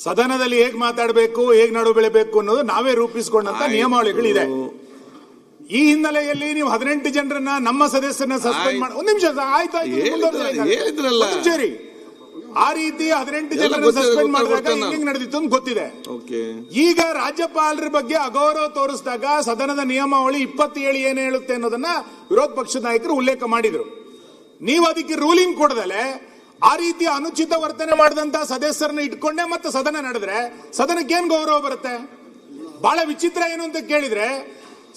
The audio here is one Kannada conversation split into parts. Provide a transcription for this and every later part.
ಸದನದಲ್ಲಿ ಹೇಗ್ ಮಾತಾಡಬೇಕು, ಹೇಗ್ ನಡು ಬೆಳೆಬೇಕು ಅನ್ನೋದು ನಾವೇ ರೂಪಿಸಿಕೊಂಡಂತ ನಿಯಮಾವಳಿಗಳಿದೆ. ಈ ಹಿನ್ನೆಲೆಯಲ್ಲಿ ನೀವು 18 ಜನರನ್ನ ನಮ್ಮ ಸದಸ್ಯರನ್ನ ಸಸ್ಪೆಂಡ್ ಮಾಡಿ ಒಂದ್ ನಿಮಿಷ ಸರಿ, ಆ ರೀತಿ 18 ಜನರನ್ನ ಸಸ್ಪೆಂಡ್ ಮಾಡಿದಾಗ ಹೆಂಗ್ ನಡೆದಿತ್ತು ಅಂತ ಗೊತ್ತಿದೆ. ಈಗ ರಾಜ್ಯಪಾಲರ ಬಗ್ಗೆ ಅಗೌರವ ತೋರಿಸಿದಾಗ ಸದನದ ನಿಯಮಾವಳಿ 27 ಏನ್ ಹೇಳುತ್ತೆ ಅನ್ನೋದನ್ನ ವಿರೋಧ ಪಕ್ಷದ ನಾಯಕರು ಉಲ್ಲೇಖ ಮಾಡಿದ್ರು. ನೀವು ಅದಕ್ಕೆ ರೂಲಿಂಗ್ ಕೊಡದಲೆ ಆ ರೀತಿ ಅನುಚಿತ ವರ್ತನೆ ಮಾಡಿದಂತ ಸದಸ್ಯರನ್ನ ಇಟ್ಕೊಂಡೆ ಮತ್ತೆ ಸದನ ನಡೆದ್ರೆ ಸದನಕ್ಕೆ ಏನ್ ಗೌರವ ಬರುತ್ತೆ? ಬಹಳ ವಿಚಿತ್ರ ಏನು ಅಂತ ಕೇಳಿದ್ರೆ,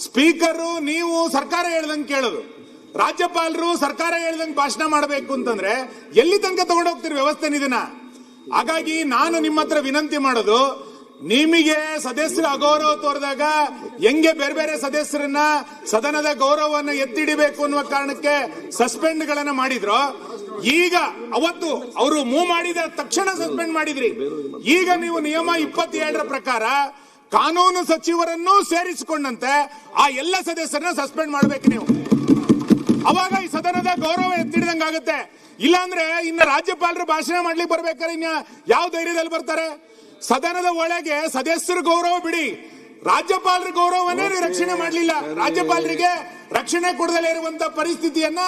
ಸ್ಪೀಕರ್ ನೀವು ಸರ್ಕಾರ ಹೇಳ್ದಂಗೆ ಕೇಳೋದು, ರಾಜ್ಯಪಾಲರು ಸರ್ಕಾರ ಹೇಳ್ದಂಗೆ ಭಾಷಣ ಮಾಡಬೇಕು ಅಂತಂದ್ರೆ ಎಲ್ಲಿ ತನಕ ತಗೊಂಡೋಗ್ತೀರಿ ವ್ಯವಸ್ಥೆ ಇದನ್ನ? ಹಾಗಾಗಿ ನಾನು ನಿಮ್ಮ ಹತ್ರ ವಿನಂತಿ ಮಾಡೋದು, ನಿಮಗೆ ಸದಸ್ಯರ ಅಗೌರವ ತೋರಿದಾಗ ಹೆಂಗೆ ಬೇರೆ ಬೇರೆ ಸದಸ್ಯರನ್ನ ಸದನದ ಗೌರವವನ್ನು ಎತ್ತಿಡಿಬೇಕು ಅನ್ನುವ ಕಾರಣಕ್ಕೆ ಸಸ್ಪೆಂಡ್ ಗಳನ್ನ ಮಾಡಿದ್ರು. ಈಗ ಅವತ್ತು ಅವರು ಮೂವ್ ಮಾಡಿದ ತಕ್ಷಣ ಸಸ್ಪೆಂಡ್ ಮಾಡಿದ್ರಿ. ಈಗ ನೀವು ನಿಯಮ 27ರ ಪ್ರಕಾರ ಕಾನೂನು ಸಚಿವರನ್ನು ಸೇರಿಸಿಕೊಂಡಂತೆ ಆ ಎಲ್ಲ ಸದಸ್ಯರನ್ನ ಸಸ್ಪೆಂಡ್ ಮಾಡಬೇಕು ನೀವು. ಅವಾಗ ಈ ಸದನದ ಗೌರವ ಎತ್ತಿಡಿದಂಗಾಗುತ್ತೆ. ಇಲ್ಲಾಂದ್ರೆ ಇನ್ನ ರಾಜ್ಯಪಾಲರು ಭಾಷಣ ಮಾಡ್ಲಿಕ್ಕೆ ಬರ್ಬೇಕಾದ್ರೆ ಇನ್ನ ಯಾವ ಧೈರ್ಯದಲ್ಲಿ ಬರ್ತಾರೆ? ಸದನದ ಒಳಗೆ ಸದಸ್ಯರ ಗೌರವ ಬಿಡಿ, ರಾಜ್ಯಪಾಲರ ಗೌರವವನ್ನೇ ರಕ್ಷಣೆ ಮಾಡಲಿಲ್ಲ. ರಾಜ್ಯಪಾಲರಿಗೆ ರಕ್ಷಣೆ ಕೊಡದಲೇ ಇರುವಂತ ಪರಿಸ್ಥಿತಿಯನ್ನ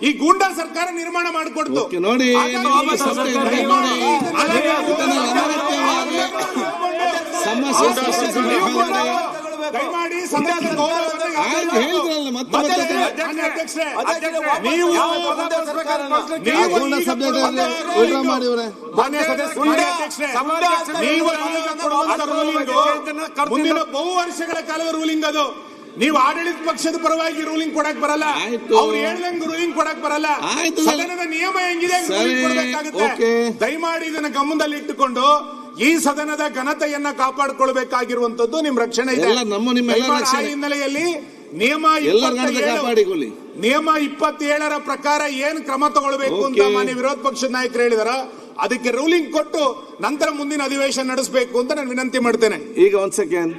ಈ ಗೂಂಡಾ ಸರ್ಕಾರ ನಿರ್ಮಾಣ ಮಾಡಿಕೊಡ್ತು. ನೋಡಿ, ದಯಮಾಡಿ ಸದಸ್ಯರ ಮುಂದಿನ ಬಹು ವರ್ಷಗಳ ಕಾಲದ ರೂಲಿಂಗ್ ಅದು. ನೀವು ಆಡಳಿತ ಪಕ್ಷದ ಪರವಾಗಿ ರೂಲಿಂಗ್ ಕೊಡಕ್ ಬರಲ್ಲ, ಅವ್ರು ಹೇಳ್ದಂಗೆ ರೂಲಿಂಗ್ ಕೊಡಕ್ ಬರಲ್ಲ. ಸದನದ ನಿಯಮ ಹೆಂಗಿದೆ ಕೊಡಬೇಕಾಗುತ್ತೆ. ದಯಮಾಡಿ ಇದನ್ನ ಗಮನದಲ್ಲಿ ಇಟ್ಟುಕೊಂಡು ಈ ಸದನದ ಘನತೆಯನ್ನ ಕಾಪಾಡಿಕೊಳ್ಬೇಕಾಗಿರುವಂತದ್ದು ನಿಮ್ ರಕ್ಷಣೆ ಇದೆ. ಆ ಹಿನ್ನೆಲೆಯಲ್ಲಿ ನಿಯಮ 27ರ ಪ್ರಕಾರ ಏನ್ ಕ್ರಮ ತಗೊಳ್ಬೇಕು ಅಂತ ಮಾನ್ಯ ವಿರೋಧ ಪಕ್ಷದ ನಾಯಕರು ಹೇಳಿದಾರ, ಅದಕ್ಕೆ ರೂಲಿಂಗ್ ಕೊಟ್ಟು ನಂತರ ಮುಂದಿನ ಅಧಿವೇಶನ ನಡೆಸಬೇಕು ಅಂತ ನಾನು ವಿನಂತಿ ಮಾಡ್ತೇನೆ. ಈಗ ಒಂದ್ ಸೆಕೆಂಡ್